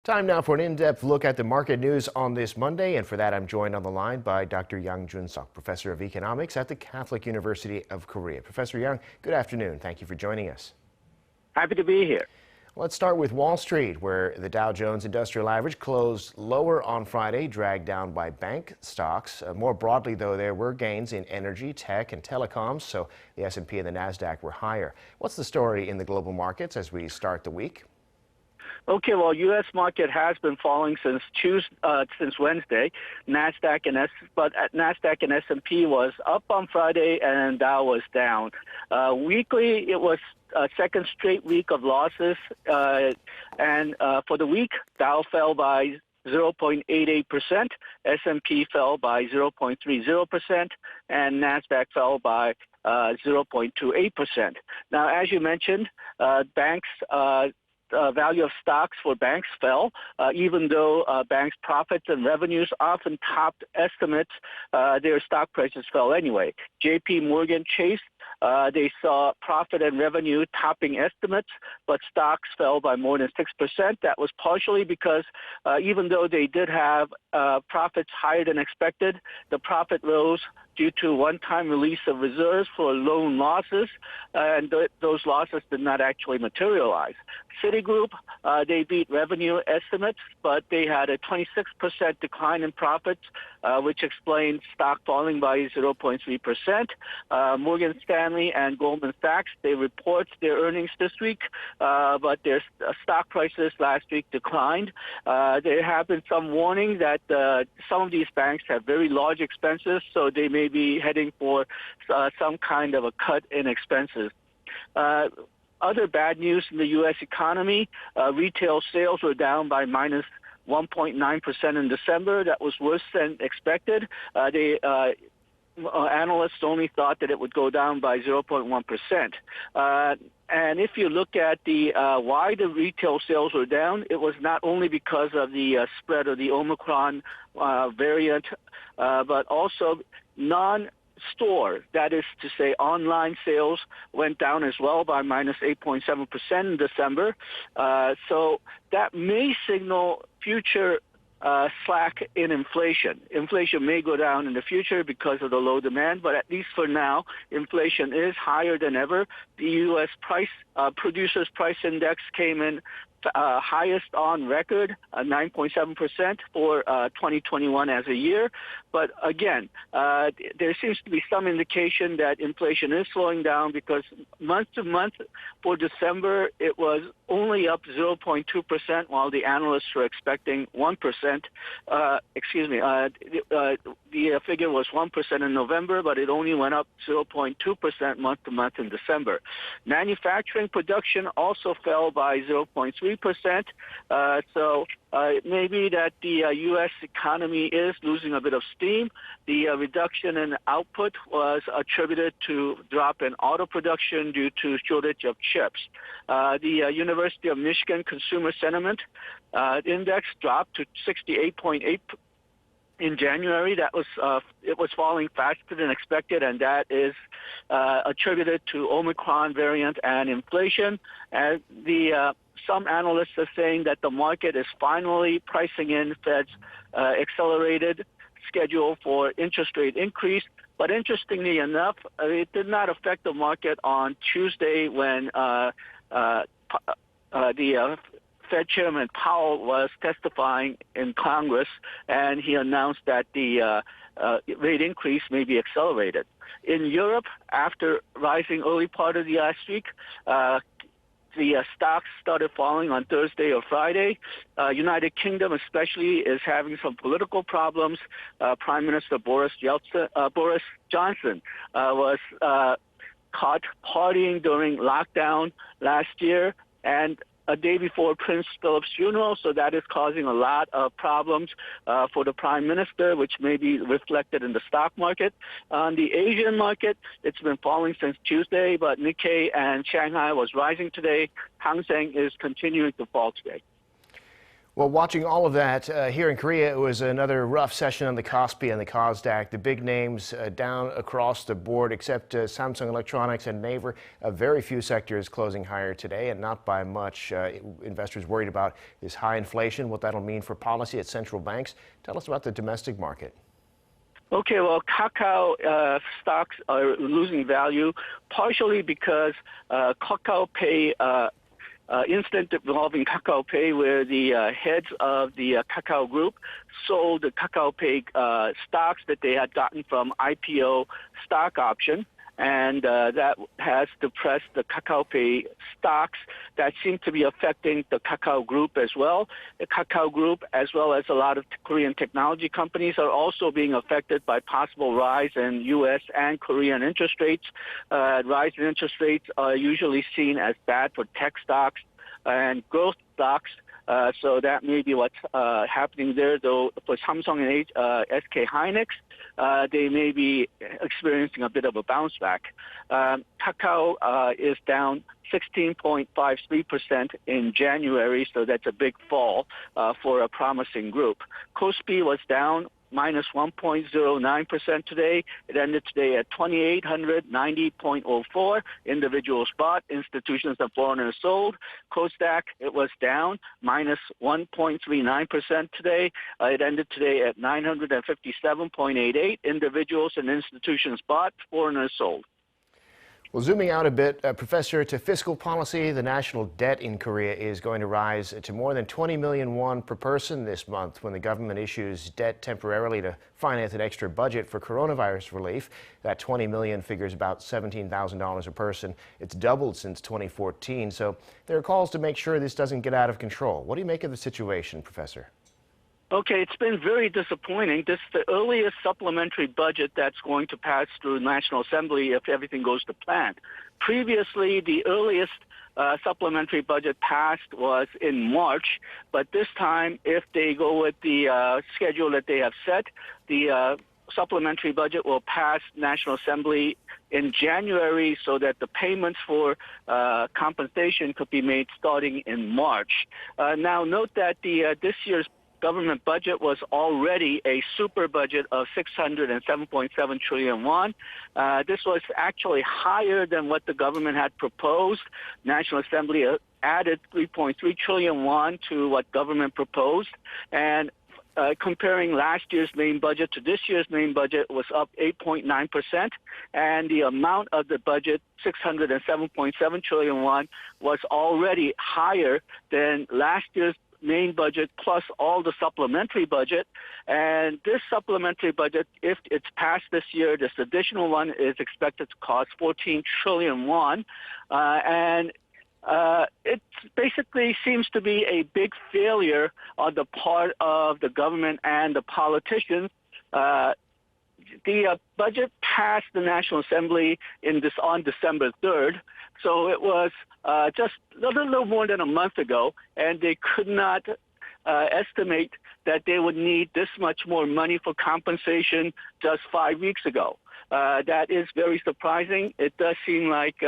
Time now for an in-depth look at the market news on this Monday, and for that I'm joined on the line by Dr. Jun-sok, Professor of Economics at the Catholic University of Korea. Professor Young, good afternoon. Thank you for joining us. Happy to be here. Let's start with Wall Street, where the Dow Jones Industrial Average closed lower on Friday, dragged down by bank stocks. More broadly, though, there were gains in energy, tech, and telecoms, so the S&P and the Nasdaq were higher. What's the story in the global markets as we start the week? Okay, well, U.S. market has been falling since Wednesday. Nasdaq and S&P was up on Friday, and Dow was down. Weekly, it was a second straight week of losses, and for the week, Dow fell by 0.88%, S&P fell by 0.30%, and Nasdaq fell by 0.28%. Now, as you mentioned, banks. Value of stocks for banks fell, even though banks' profits and revenues often topped estimates. Their stock prices fell anyway. J.P. Morgan Chase, they saw profit and revenue topping estimates, but stocks fell by more than 6%. That was partially because even though they did have profits higher than expected, the profit rose due to one-time release of reserves for loan losses, and those losses did not actually materialize. Citigroup, they beat revenue estimates, but they had a 26% decline in profits, which explained stock falling by 0.3%. Morgan Stanley and Goldman Sachs, they report their earnings this week, but their stock prices last week declined. There have been some warning that some of these banks have very large expenses, so they may be heading for some kind of a cut in expenses. Other bad news in the U.S. economy, retail sales were down by minus 1.9% in December. That was worse than expected. Analysts only thought that it would go down by 0.1%. And if you look at why the retail sales were down, it was not only because of the spread of the Omicron variant, but also non-store, that is to say online sales, went down as well by minus 8.7% in December. So that may signal future slack in inflation. Inflation may go down in the future because of the low demand, but at least for now, inflation is higher than ever. The U.S. producers' price index came in highest on record, 9.7% for 2021 as a year. But again, there seems to be some indication that inflation is slowing down because month to month for December, it was only up 0.2%, while the analysts were expecting 1%. The figure was 1% in November, but it only went up 0.2% month to month in December. Manufacturing production also fell by 0.3%. So it may be that the U.S. economy is losing a bit of steam. The reduction in output was attributed to drop in auto production due to shortage of chips. The University of Michigan Consumer Sentiment Index dropped to 68.8 in January. That was it was falling faster than expected, and that is attributed to Omicron variant and inflation. And some analysts are saying that the market is finally pricing in Fed's accelerated schedule for interest rate increase. But interestingly enough, it did not affect the market on Tuesday when the Fed Chairman Powell was testifying in Congress, and he announced that the rate increase may be accelerated. In Europe, after rising early part of the last week, the stocks started falling on Thursday or Friday. United Kingdom especially is having some political problems. Prime Minister Boris Johnson was caught partying during lockdown last year, and a day before Prince Philip's funeral, so that is causing a lot of problems for the Prime Minister, which may be reflected in the stock market. On the Asian market, it's been falling since Tuesday, but Nikkei and Shanghai was rising today. Hang Seng is continuing to fall today. Well, watching all of that here in Korea, it was another rough session on the KOSPI and the KOSDAQ. The big names down across the board, except Samsung Electronics and Naver. Very few sectors closing higher today, and not by much. Investors worried about this high inflation, what that'll mean for policy at central banks. Tell us about the domestic market. Okay, well, Kakao stocks are losing value, partially because Kakao Pay, incident involving Kakao Pay, where the heads of the Kakao Group sold the Kakao Pay stocks that they had gotten from IPO stock option. And that has depressed the Kakao Pay stocks. That seem to be affecting the Kakao Group as well. The Kakao Group, as well as a lot of Korean technology companies, are also being affected by possible rise in U.S. and Korean interest rates. Rise in interest rates are usually seen as bad for tech stocks and growth stocks. So that may be what's happening there, though for Samsung and SK Hynix, they may be experiencing a bit of a bounce back. Kakao is down 16.53% in January, so that's a big fall for a promising group. KOSPI was down minus 1.09% today. It ended today at 2,890.04. Individuals bought, institutions and foreigners sold. KOSDAQ, it was down minus 1.39% today. It ended today at 957.88. Individuals and institutions bought, foreigners sold. Well, zooming out a bit, Professor, to fiscal policy, the national debt in Korea is going to rise to more than 20 million won per person this month when the government issues debt temporarily to finance an extra budget for coronavirus relief. That 20 million figures about $17,000 a person. It's doubled since 2014, so there are calls to make sure this doesn't get out of control. What do you make of the situation, Professor? Okay, it's been very disappointing. This is the earliest supplementary budget that's going to pass through the National Assembly if everything goes to plan. Previously, the earliest supplementary budget passed was in March, but this time, if they go with the schedule that they have set, the supplementary budget will pass National Assembly in January so that the payments for compensation could be made starting in March. Now, note that this year's government budget was already a super budget of 607.7 trillion won. This was actually higher than what the government had proposed. National Assembly added 3.3 trillion won to what government proposed. And comparing last year's main budget to this year's main budget was up 8.9%. And the amount of the budget, 607.7 trillion won, was already higher than last year's main budget plus all the supplementary budget. And this supplementary budget, if it's passed this year, this additional one is expected to cost 14 trillion won. It basically seems to be a big failure on the part of the government and the politicians. The budget passed the National Assembly on December 3rd. So it was just a little more than a month ago, and they could not estimate that they would need this much more money for compensation just 5 weeks ago. That is very surprising. It does seem like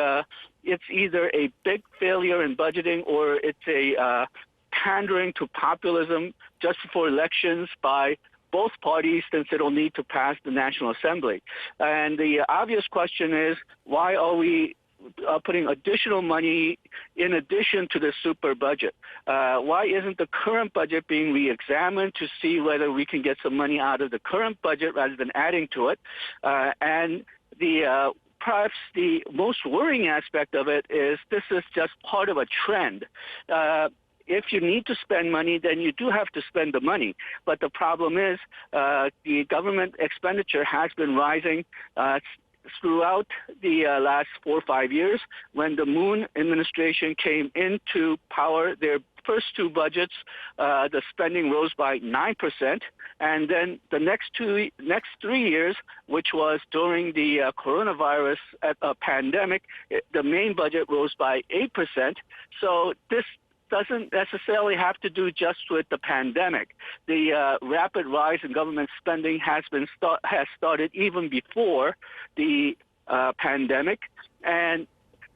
it's either a big failure in budgeting or it's a pandering to populism just before elections by both parties, since it'll need to pass the National Assembly. And the obvious question is, why are we putting additional money in addition to the super budget? Why isn't the current budget being re-examined to see whether we can get some money out of the current budget rather than adding to it? And perhaps the most worrying aspect of it is this is just part of a trend. If you need to spend money, then you do have to spend the money. But the problem is the government expenditure has been rising throughout the last 4 or 5 years. When the Moon administration came into power, their first two budgets, the spending rose by 9%. And then the next 3 years, which was during the coronavirus pandemic, the main budget rose by 8%. So this doesn't necessarily have to do just with the pandemic. The rapid rise in government spending has started even before the pandemic, and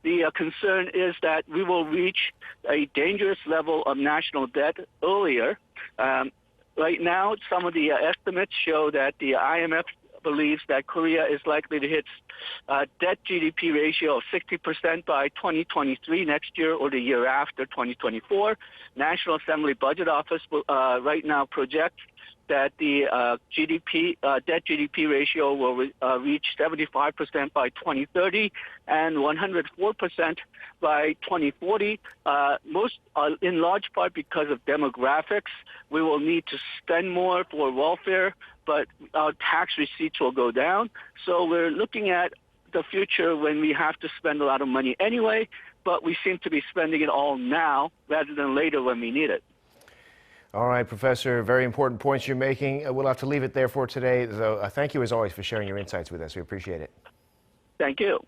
the concern is that we will reach a dangerous level of national debt earlier Right now, some of the estimates show that the IMF believes that Korea is likely to hit debt GDP ratio of 60% by 2023 next year or the year after 2024. National Assembly Budget Office right now projects that the debt GDP ratio will reach 75% by 2030 and 104% by 2040. In large part because of demographics, we will need to spend more for welfare, but our tax receipts will go down. So we're looking at the future when we have to spend a lot of money anyway, but we seem to be spending it all now rather than later when we need it. All right, Professor, very important points you're making. We'll have to leave it there for today, though. Thank you, as always, for sharing your insights with us. We appreciate it. Thank you.